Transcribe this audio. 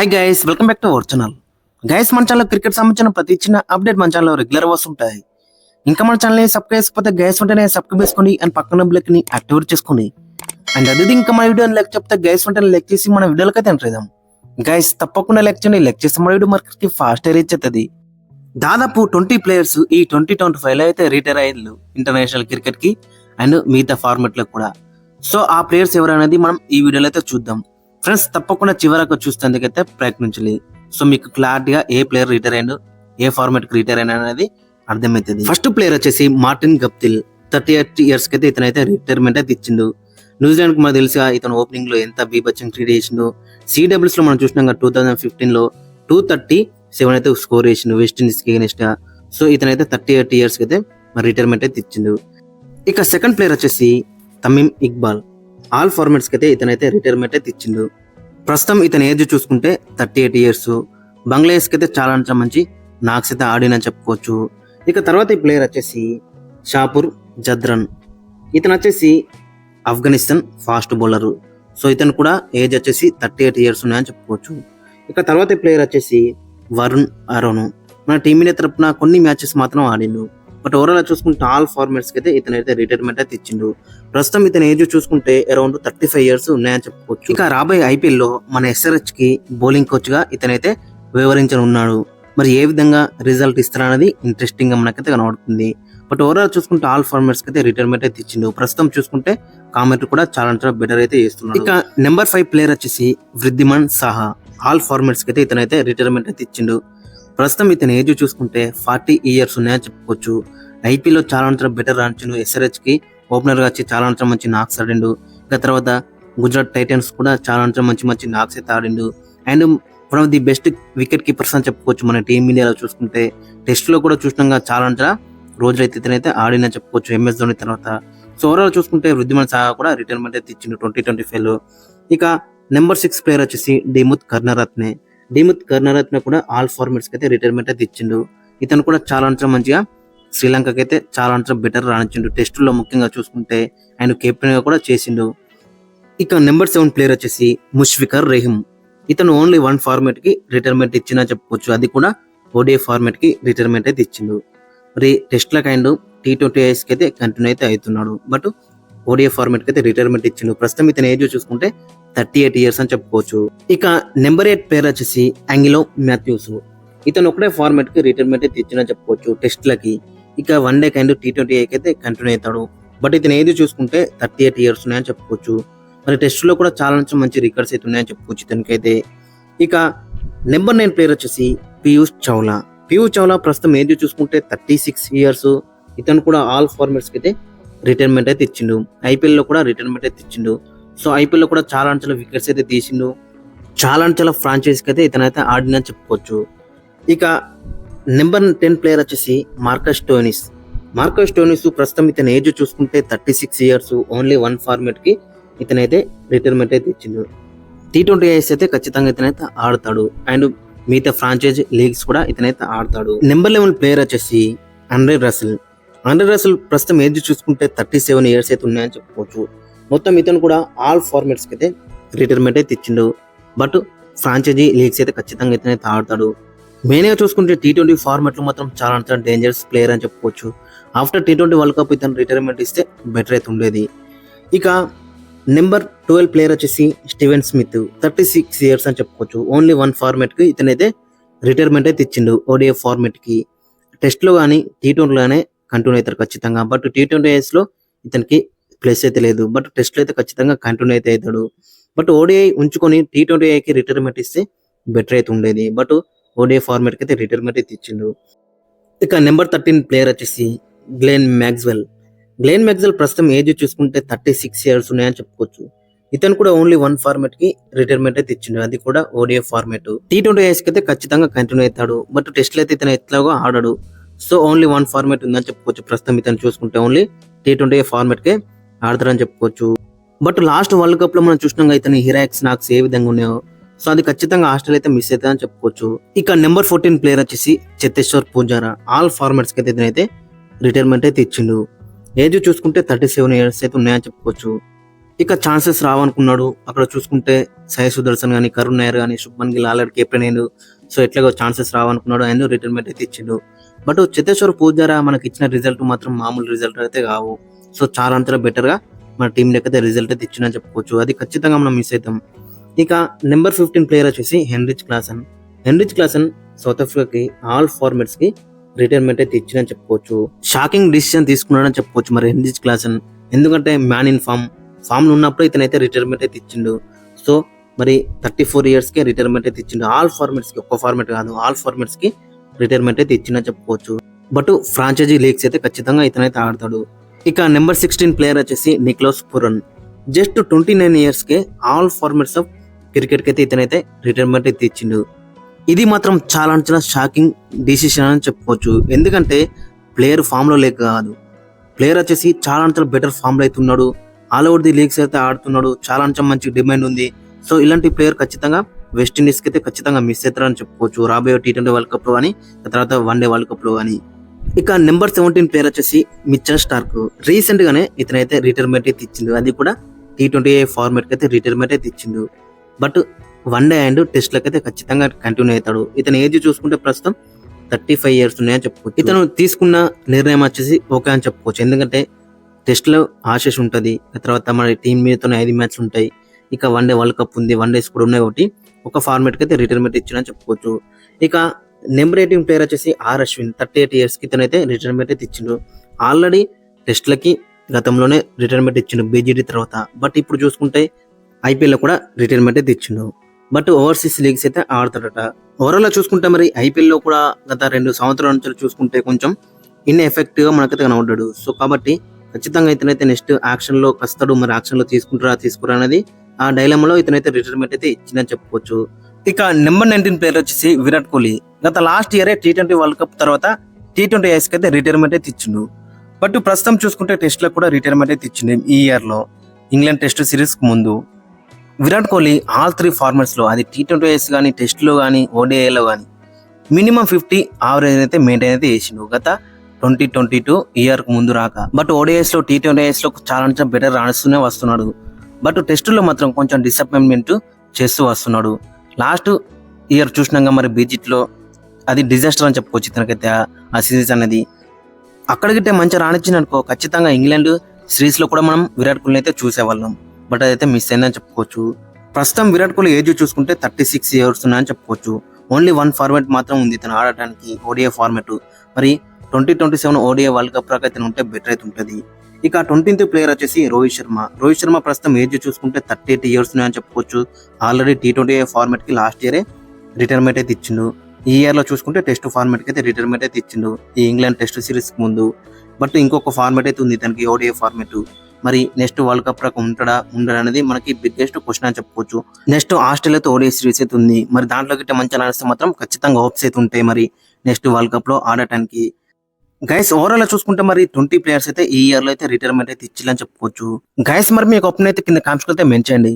Hi guys, welcome back to our channel. Guys, మన channel cricket సంబంధించిన ప్రతి చిన్న అప్డేట్ మన ఛానల్లో రెగ్యులర్ వస్తుంటాయి. ఇంకా మన ఛానల్ని సబ్స్క్రైబ్ చేసుకోకపోతే గైస్ వెంటనే సబ్స్క్రైబ్ చేసుకోండి అండ్ పక్కన బెల్ని యాక్టివేట్ చేసుకోండి. అండ్ అది ఇంకా మన వీడియోని లైక్ చెప్తే గైస్ వెంటనే లైక్ చేసి మన వీడియోలకి అయితే ఎంటర్ అవుదాం. గైస్ తప్పకుండా లైక్ చేయండి. లైక్ చేస్తే మన వీడియో మార్కెట్కి ఫాస్ట్ రీచ్ అవుతుంది. దాదాపు 20 ప్లేయర్స్ ఈ 2025లో అయితే రిటైర్ అయ్యారు ఇంటర్నేషనల్ క్రికెట్ కి అండ్ మిగతా ఫార్మెట్ లో కూడా. సో ఆ ప్లేయర్స్ ఎవరనేది మనం ఈ వీడియోలో అయితే చూద్దాం. ఫ్రెండ్స్ తప్పకుండా చివరకు చూస్తేందుకైతే ప్రయత్నించాలి. సో మీకు క్లారిటీగా ఏ ప్లేయర్ రిటైర్ అయ్యాడు, ఏ ఫార్మెట్ కి రిటైర్ అయినా అనేది అర్థమవుతుంది. ఫస్ట్ ప్లేయర్ వచ్చేసి మార్టిన్ గప్టిల్. 38 years కి అయితే ఇతనైతే రిటైర్మెంట్ అయితే ఇచ్చిండు. న్యూజిలాండ్ కు మనకు తెలుసుగా ఇతను ఓపెనింగ్ లో ఎంత బీభత్సంగా క్రియేట్ చేసిండు. సిడబ్ల్యూస్ లో మనం చూసినాం 2015లో 237 అయితే స్కోర్ చేసిండు వెస్టిండీస్ కి అగైనెస్ట్ గా. సో ఇతనైతే 38 years కి అయితే మరి రిటైర్మెంట్ అయితే ఇచ్చిండు. ఇక సెకండ్ ప్లేయర్ వచ్చేసి తమీమ్ ఇక్బాల్. ఆల్ ఫార్మాట్స్ కి అయితే ఇతనైతే రిటైర్మెంట్ అయితే ఇచ్చిండు. ప్రస్తుతం ఇతని ఏజ్ చూసుకుంటే 38 years. బంగ్లాదేశ్ కి అయితే చాలా మంచి నాక్స్ అయితే ఆడినని చెప్పుకోవచ్చు. ఇక తర్వాత ఈ ప్లేయర్ వచ్చేసి షాపూర్ జద్రన్. ఇతను వచ్చేసి ఆఫ్ఘనిస్తాన్ ఫాస్ట్ బౌలర్. సో ఇతను కూడా ఏజ్ వచ్చేసి 38 years ఉన్నాయని చెప్పుకోవచ్చు. ఇక తర్వాత ఈ ప్లేయర్ వచ్చేసి వరుణ్ ఆరోన్. మన టీమిండియా తరపున కొన్ని మ్యాచెస్ మాత్రం ఆడిండు. బట్ ఓవరాల్ చూసుకుంటే ఆల్ ఫార్మాట్స్ కి అయితే ఇతనైతే రిటైర్మెంట్ అయితే ఇచ్చిండు. ప్రస్తుతం ఇతని ఏజ్ చూసుకుంటే అరౌండ్ 35 years ఉన్నాయని చెప్పుకోవచ్చు. ఇక రాబోయే ఐపీఎల్ లో మన ఎస్ఆర్హెచ్ కి బౌలింగ్ కోచ్ గా ఇతనైతే వివరించనున్నాడు. మరి ఏ విధంగా రిజల్ట్ ఇస్తారనేది ఇంట్రెస్టింగ్ గా మనకైతే కనబడుతుంది. బట్ ఓవరాల్ చూసుకుంటే ఆల్ ఫార్మాట్స్ కి అయితే రిటైర్మెంట్ అయితే ఇచ్చిండు. ప్రస్తుతం చూసుకుంటే కామెంట్ కూడా చాలా బెటర్ అయితే చేస్తున్నాడు. ఇక నెంబర్ 5 ప్లేయర్ వచ్చేసి వృద్ధిమాన్ సాహా. ఆల్ ఫార్మాట్స్ కి అయితే ఇతనైతే రిటైర్మెంట్ అయితే ఇచ్చిండు. ప్రస్తుతం ఇతని ఏజ్ చూసుకుంటే 40 years ఉన్నాయని చెప్పుకోవచ్చు. ఐపీఎల్ లో చాలా బెటర్ రాణించిండు. ఎస్ఆర్హెచ్ కి ఓపెనర్ గా వచ్చి చాలా మంచి నాక్స్ ఆడిండు. ఇక తర్వాత గుజరాత్ టైటన్స్ కూడా చాలా మంచి నాక్స్ అయితే ఆడిండు. And one of the best wicket keepers అని చెప్పుకోవచ్చు. మన టీమిండియాలో చూసుకుంటే టెస్ట్ లో కూడా చూసినాక చాలా రోజులు అయితే ఇతనైతే ఆడినని చెప్పుకోవచ్చు ఎంఎస్ ధోని తర్వాత. సో ఓవరాల్ చూసుకుంటే వృద్ధిమాన్ సాహా కూడా రిటైర్మెంట్ అయితే ఇచ్చిండు 2025లో. ఇక నెంబర్ 6 ప్లేయర్ వచ్చేసి డిముత్ కరుణరత్నే. డిముత్ కరుణరత్న కూడా ఆల్ ఫార్మాట్స్ కి అయితే రిటైర్మెంట్ అయితే ఇచ్చిండు. ఇతను కూడా చాలా మంచిగా శ్రీలంకకి అయితే చాలా బెటర్ రాణించిండు. టెస్టుల్లో ముఖ్యంగా చూసుకుంటే ఆయన కెప్టెన్ గా కూడా చేసిండు. ఇక నెంబర్ 7 ప్లేయర్ వచ్చేసి ముష్ఫికర్ రహీమ్. ఇతను ఓన్లీ 1 ఫార్మాట్ కి రిటైర్మెంట్ ఇచ్చినా చెప్పుకోవచ్చు. అది కూడా ఓడిఐ ఫార్మాట్ కి రిటైర్మెంట్ అయితే ఇచ్చిండు. మరి టెస్ట్లకు అండ్ T20 కి అయితే కంటిన్యూ అయితే అవుతున్నాడు. బట్ ఓడిఐ ఫార్మాట్ కి అయితే రిటైర్మెంట్ ఇచ్చిండు. ప్రస్తుతం ఇతని ఏజ్ చూసుకుంటే 38 years అని చెప్పుకోవచ్చు. ఇక నెంబర్ 8 ప్లేయర్ వచ్చేసి యాంగిలో మాథ్యూస్. ఇతను ఒకటే ఫార్మాట్ కి రిటైర్మెంట్ అయితే ఇచ్చిన చెప్పుకోవచ్చు టెస్ట్లకి. ఇక వన్డే అండ్ T20 అయితే కంటిన్యూ అవుతాడు. బట్ ఇతని ఏజ్ చూసుకుంటే 38 years ఉన్నాయని చెప్పుకోవచ్చు. మరి టెస్ట్ లో కూడా చాలా మంచి రికార్డ్స్ అయితే ఉన్నాయని చెప్పుకోవచ్చు ఇతనికైతే. ఇక నెంబర్ 9 ప్లేయర్ వచ్చేసి పీయూష్ చావ్లా. పీయూష్ చావ్లా ప్రస్తుతం ఏజ్ చూసుకుంటే 36 years. ఇతను కూడా ఆల్ ఫార్మాట్స్ కి అయితే రిటైర్మెంట్ అయితే ఇచ్చిండు. ఐపీఎల్ లో కూడా రిటైర్మెంట్ అయితే ఇచ్చిండు. సో ఐపీఎల్ లో కూడా చాలా వికెట్స్ అయితే తీసిండు. చాలా ఫ్రాంచైజీకి అయితే ఇతనైతే ఆడినని చెప్పుకోవచ్చు. ఇక నెంబర్ 10 ప్లేయర్ వచ్చేసి మార్కస్ స్టోయినిస్. మార్కస్ స్టోయినిస్ ప్రస్తుతం ఇతని ఏజ్ చూసుకుంటే 36 years. ఓన్లీ 1 ఫార్మాట్ కి ఇతనైతే రిటైర్మెంట్ అయితే ఇచ్చిండు. T20 అయితే ఖచ్చితంగా ఇతనైతే ఆడతాడు. అండ్ మిగతా ఫ్రాంచైజీ లీగ్స్ కూడా ఇతనైతే ఆడతాడు. నెంబర్ 11 ప్లేయర్ వచ్చేసి ఆండ్రే రసెల్. ఆండ్రే రసెల్ ప్రస్తుతం ఏజ్ చూసుకుంటే 37 years అయితే ఉన్నాయని చెప్పుకోవచ్చు. మొత్తం ఇతను కూడా ఆల్ ఫార్మాట్స్ కి అయితే రిటైర్మెంట్ అయితే ఇచ్చిండు. బట్ ఫ్రాంచైజీ లీగ్స్ అయితే ఖచ్చితంగా ఇతనైతే ఆడతాడు. మెయిన్ గా చూసుకుంటే T20 ఫార్మాట్ లో మాత్రం చాలా డేంజరస్ ప్లేయర్ అని చెప్పుకోవచ్చు. ఆఫ్టర్ T20 వరల్డ్ కప్ ఇతను రిటైర్మెంట్ ఇస్తే బెటర్ అయితే ఉండేది. ఇక నెంబర్ 12 ప్లేయర్ వచ్చేసి స్టీవెన్ స్మిత్. 36 years అని చెప్పుకోవచ్చు. ఓన్లీ 1 ఫార్మాట్ కి ఇతనైతే రిటైర్మెంట్ అయితే ఇచ్చిండు. ఓడిఐ ఫార్మాట్ కి. టెస్ట్ లో కానీ T20 లోనే కంటిన్యూ అవుతారు ఖచ్చితంగా. బట్ T20 లో ఇతనికి ప్లేస్ అయితే లేదు. బట్ టెస్ట్ లో అయితే ఖచ్చితంగా కంటిన్యూ అయితే అవుతాడు. బట్ ఓడిఐ ఉంచుకొని T20 కి రిటైర్మెంట్ ఇస్తే బెటర్ అయితే ఉండేది. బట్ ఓడిఐ ఫార్మాట్ కి అయితే రిటైర్మెంట్ అయితే ఇచ్చిండు. ఇక నెంబర్ 13 ప్లేయర్ వచ్చేసి గ్లెన్ మ్యాక్స్వెల్. గ్లెన్ మ్యాక్స్వెల్ ప్రస్తుతం ఏజ్ చూసుకుంటే 36 years ఉన్నాయని చెప్పుకోవచ్చు. ఇతను కూడా ఓన్లీ 1 ఫార్మాట్ కి రిటైర్మెంట్ అయితే ఇచ్చిండు. అది కూడా ఓడిఐ ఫార్మాట్. T20 కి అయితే ఖచ్చితంగా కంటిన్యూ అవుతాడు. బట్ టెస్ట్ లో అయితే ఇతను ఎట్లాగో ఆడాడు. సో ఓన్లీ 1 ఫార్మాట్ ఉందని చెప్పుకోవచ్చు. ప్రస్తుతం ఇతను చూసుకుంటే ఓన్లీ T20 ఫార్మాట్ కే ఆడతారని చెప్పుకోవచ్చు. బట్ లాస్ట్ వరల్డ్ కప్ లో మనం చూసినాక ఇతని హిరాక్స్ నాక్స్ ఏ విధంగా ఉన్నాయో సో అది ఖచ్చితంగా ఆస్ట్రేలియా అయితే మిస్ అవుతుందని చెప్పుకోవచ్చు. ఇక నెంబర్ 14 ప్లేయర్ వచ్చేసి చేతేశ్వర్ పూజారా. ఆల్ ఫార్మాట్స్ కి అయితే ఇతనైతే రిటైర్మెంట్ అయితే ఇచ్చిండు. ఏజ్ చూసుకుంటే 37 years అయితే ఉన్నాయని చెప్పుకోవచ్చు. ఇక ఛాన్సెస్ రావనుకున్నాడు. అక్కడ చూసుకుంటే సాయి సుదర్శన్ కానీ, కరుణ్ నాయర్ కానీ, శుభ్మన్ గిల్ ఆల్రెడీ కెప్టెన్ అయ్యిండు. సో ఎట్లాగో ఛాన్సెస్ రావనుకున్నాడు, ఆయన రిటైర్మెంట్ అయితే ఇచ్చిండు. బట్ చేతేశ్వర్ పూజారా మనకి ఇచ్చిన రిజల్ట్ మాత్రం మామూలు రిజల్ట్ అయితే కావు. సో చాలా అంతలో బెటర్ గా మన టీం అయితే రిజల్ట్ అయితే ఇచ్చిందని చెప్పుకోవచ్చు. అది ఖచ్చితంగా మనం మిస్ అవుతాం. ఇక నెంబర్ 15 ప్లేయర్ వచ్చేసి హెన్రిచ్ క్లాసన్ సౌత్ ఆఫ్రికాకి ఆల్ ఫార్మాట్స్ కి రిటైర్మెంట్ అయితే ఇచ్చిందని చెప్పుకోవచ్చు. షాకింగ్ డిసిషన్ తీసుకున్నాడని చెప్పుకోవచ్చు మరి హెన్రిచ్ క్లాసన్. ఎందుకంటే మ్యాన్ ఇన్ ఫామ్ లో ఉన్నప్పుడు ఇతనైతే రిటైర్మెంట్ అయితే ఇచ్చిండు. సో మరి 34 years కి రిటైర్మెంట్ అయితే ఇచ్చిండు. ఆల్ ఫార్మాట్స్ కి, ఒక్క ఫార్మాట్ కాదు, ఆల్ ఫార్మాట్స్ కి రిటైర్మెంట్ అయితే ఇచ్చిందని చెప్పుకోవచ్చు. బట్ ఫ్రాంచైజీ లీగ్స్ అయితే ఖచ్చితంగా ఇతనైతే ఆడతాడు. ఇక నెంబర్ 16 ప్లేయర్ వచ్చేసి నికోలస్ పురన్. జస్ట్ 29 years కే ఆల్ ఫార్మాట్స్ ఆఫ్ క్రికెట్ కి అయితే ఇతనైతే రిటైర్మెంట్ అయితే ఇచ్చిండు. ఇది మాత్రం చాలా షాకింగ్ డిసిషన్ అని చెప్పుకోవచ్చు. ఎందుకంటే ప్లేయర్ ఫామ్ లో లేక కాదు, ప్లేయర్ వచ్చేసి చాలా బెటర్ ఫామ్ లో అయితే ఉన్నాడు. ఆల్ ఓవర్ ది లీగ్స్ అయితే ఆడుతున్నాడు. చాలా మంచి డిమాండ్ ఉంది. సో ఇలాంటి ప్లేయర్ ఖచ్చితంగా వెస్టిండీస్ కి అయితే ఖచ్చితంగా మిస్ అవుతారని చెప్పుకోవచ్చు. రాబోయే T20 వరల్డ్ కప్ లో కానీ, తర్వాత వన్డే వరల్డ్ కప్ లో కానీ. ఇక నెంబర్ 17 ప్లేయర్ వచ్చేసి మిచెల్ స్టార్క్. రీసెంట్ గానే ఇతనైతే రిటైర్మెంట్ అయితే ఇచ్చిండు. అది కూడా T20 ఫార్మాట్ కి అయితే రిటైర్మెంట్ అయితే ఇచ్చిండు. బట్ వన్డే అండ్ టెస్ట్ లకి అయితే ఖచ్చితంగా కంటిన్యూ అవుతాడు. ఇతని ఏజ్ చూసుకుంటే ప్రస్తుతం 35 years ఉన్నాయని చెప్పుకోవచ్చు. ఇతను తీసుకున్న నిర్ణయం వచ్చేసి ఓకే అని చెప్పుకోవచ్చు. ఎందుకంటే టెస్ట్ లో ఆశేష్ ఉంటది, తర్వాత మన టీం మీదతో 5 మ్యాచ్లు ఉంటాయి. ఇక వన్డే వరల్డ్ కప్ ఉంది, వన్ డేస్ కూడా ఉన్నాయి. ఒకటి ఒక ఫార్మాట్ కి అయితే రిటైర్మెంట్ ఇచ్చిందని చెప్పుకోవచ్చు. ఇక నెంబర్ 18 ప్లేయర్ వచ్చేసి ఆర్ అశ్విన్. 38 years కి ఇతనైతే రిటైర్మెంట్ అయితే ఇచ్చిండు. ఆల్రెడీ టెస్ట్లకి గతంలోనే రిటైర్మెంట్ ఇచ్చిండు BGT తర్వాత. బట్ ఇప్పుడు చూసుకుంటే IPL లో కూడా రిటైర్మెంట్ అయితే ఇచ్చిండు. బట్ ఓవర్సీస్ లీగ్స్ అయితే ఆడతాడట. ఓవరాల్ చూసుకుంటే మరి IPL లో కూడా గత 2 సంవత్సరాల నుంచి చూసుకుంటే కొంచెం ఇన్ఎఫెక్టివ్ గా మనకైతే కనబడ్డాడు. సో కాబట్టి ఖచ్చితంగా ఇతనైతే నెక్స్ట్ యాక్షన్ లో వస్తాడు. మరి యాక్షన్ లో తీసుకురా అనేది ఆ డైలమాలో ఇతనైతే రిటైర్మెంట్ అయితే ఇచ్చిందని చెప్పుకోవచ్చు. ఇక నెంబర్ 19 ప్లేయర్ వచ్చేసి విరాట్ కోహ్లీ. గత లాస్ట్ ఇయరే T20 వరల్డ్ కప్ తర్వాత T20 ఐస్ కి అయితే రిటైర్మెంట్ అయితే ఇచ్చిండు. బట్ ప్రస్తుతం చూసుకుంటే టెస్ట్ లో కూడా రిటైర్మెంట్ అయితే ఇచ్చిండు. ఈ ఇయర్ లో ఇంగ్లాండ్ టెస్ట్ సిరీస్ కు ముందు విరాట్ కోహ్లీ ఆల్ 3 ఫార్మాట్స్ లో, అది T20 ఐస్ కానీ, టెస్ట్ లో కానీ, ODI లో కానీ మినిమం 50 యావరేజ్ అయితే మెయింటైన్ అయితే చేసిండు గత 2022 ఇయర్ కు ముందు రాక. బట్ ODIs లో, T20 ఐస్ లో చాలా బెటర్ రాణిస్తూనే వస్తున్నాడు. బట్ టెస్టులో మాత్రం కొంచెం డిసప్పాయింట్మెంట్ చేస్తూ వస్తున్నాడు. లాస్ట్ ఇయర్ చూసినాక మరి BGT అది డిజాస్టర్ అని చెప్పుకోవచ్చు ఇతనికైతే ఆ సిరీస్ అనేది. అక్కడికితే మంచిగా రాణించింది అనుకో, ఖచ్చితంగా ఇంగ్లాండ్ సిరీస్ లో కూడా మనం విరాట్ కోహ్లీ అయితే చూసేవాళ్ళం. బట్ అదైతే మిస్ అయిందని చెప్పుకోవచ్చు. ప్రస్తుతం విరాట్ కోహ్లీ ఏజ్ చూసుకుంటే 36 years ఉన్నాయని చెప్పుకోవచ్చు. ఓన్లీ 1 ఫార్మాట్ మాత్రం ఉంది ఇతను ఆడటానికి, ODI ఫార్మాట్. మరి 2027 ODI వరల్డ్ కప్ రాక అయితే ఉంటే బెటర్ అయితే ఉంటుంది. ఇక 20th ప్లేయర్ వచ్చేసి రోహిత్ శర్మ ప్రస్తుతం ఏజ్ చూసుకుంటే 38 years ఉన్నాయని చెప్పుకోవచ్చు. ఆల్రెడీ T20 ఫార్మాట్ కి లాస్ట్ ఇయరే రిటైర్మెంట్ అయితే ఇచ్చిండు. ఈ ఇయర్ లో చూసుకుంటే టెస్ట్ ఫార్మాట్ కి అయితే రిటైర్మెంట్ అయితే ఇచ్చిండు ఈ ఇంగ్లాండ్ టెస్ట్ సిరీస్ కి ముందు. బట్ ఇంకొక ఫార్మాట్ అయితే ఉంది తనకి, ODI ఫార్మాట్. మరి నెక్స్ట్ వరల్డ్ కప్ రాక ఉండడా అనేది మనకి బిగ్గెస్ట్ క్వశ్చన్ అని చెప్పుకోవచ్చు. నెక్స్ట్ ఆస్ట్రేలియాతో ODI సిరీస్ అయితే ఉంది. మరి దాంట్లో గిట్ట మంచిగా నడిస్తే మాత్రం ఖచ్చితంగా హోప్స్ అయితే ఉంటాయి మరి నెక్స్ట్ వరల్డ్ కప్ లో ఆడటానికి. గైస్ ఓవరాల్ చూసుకుంటే మరి 20 ప్లేయర్స్ అయితే ఈ ఇయర్ లో అయితే రిటైర్మెంట్ అయితే ఇచ్చిందని చెప్పుకోవచ్చు. గైస్ మరి మీకు ఒపీనియన్ అయితే కింద కామెంట్స్ అయితే మెన్షన్ చేయండి.